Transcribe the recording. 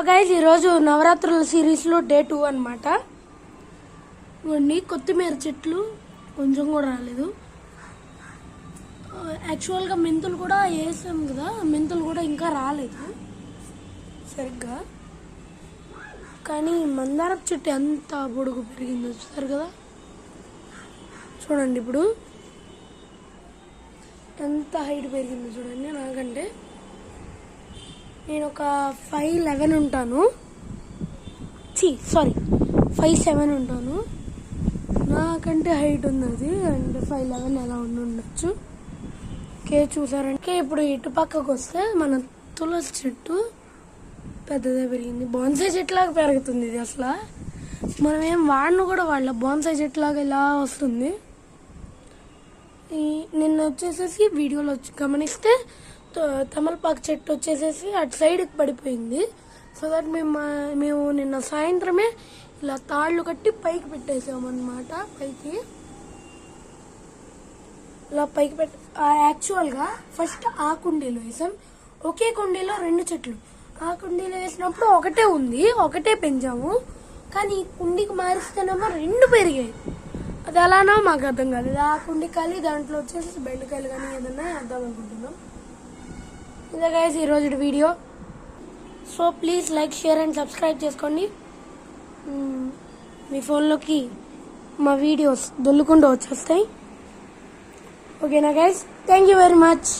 Guys ఈరోజు నవరాత్రుల సిరీస్లో డే 2 అనమాట. ఇవన్నీ కొత్తిమీర చెట్లు కొంచెం కూడా రాలేదు. యాక్చువల్గా మెంతులు కూడా వేసాం కదా, మెంతులు కూడా ఇంకా రాలేదు సరిగ్గా. కానీ మందారపు చెట్టు ఎంత పొడుగు పెరిగిందో చూస్తారు కదా, చూడండి ఇప్పుడు ఎంత హైట్ పెరిగిందో చూడండి. నాకంటే నేను ఒక 5'11" ఉంటాను, 5'7" ఉంటాను. నాకంటే హైట్ ఉన్నది అండ్ 5'11" ఎలా ఉండొచ్చు. ఓకే చూసారంటే ఇప్పుడు ఇటు పక్కకు వస్తే మన తులసి చెట్టు పెద్దదే పెరిగింది. బోన్సాయి చెట్టులాగా పెరుగుతుంది ఇది. అసలు మనం ఏం వాడిన కూడా వాళ్ళ బోన్సాయి చెట్టులాగా ఇలా వస్తుంది. నిన్న వచ్చేసేసి వీడియోలో గమనిస్తే తమలపాకు చెట్టు వచ్చేసేసి అటు సైడ్కి పడిపోయింది. సో దట్ మేము నిన్న సాయంత్రమే ఇలా తాళ్ళు కట్టి పైకి పెట్టేసామన్నమాట. ఇలా పైకి యాక్చువల్గా ఫస్ట్ ఆ కుండీలో వేసాం. ఒకే కుండీలో 2 చెట్లు. ఆ కుండీలో వేసినప్పుడు ఒకటే ఉంది, ఒకటే పెంచాము. కానీ ఈ కుండీకి మారిస్తేనేమో 2 పెరిగాయి. అది ఎలానో మాకు అర్థం కాలేదు. ఆ కుండీకాయలు దాంట్లో వచ్చేసి బెండకాయలు కానీ ఏదన్నా వేద్దాం అనుకుంటున్నాం. ఇదే గైస్ ఈరోజు video. So please like, share and subscribe చేసుకోండి. మీ ఫోన్లోకి మా వీడియోస్ దొల్లుకుంటూ వచ్చేస్తాయి. ఓకేనా guys, thank you very much.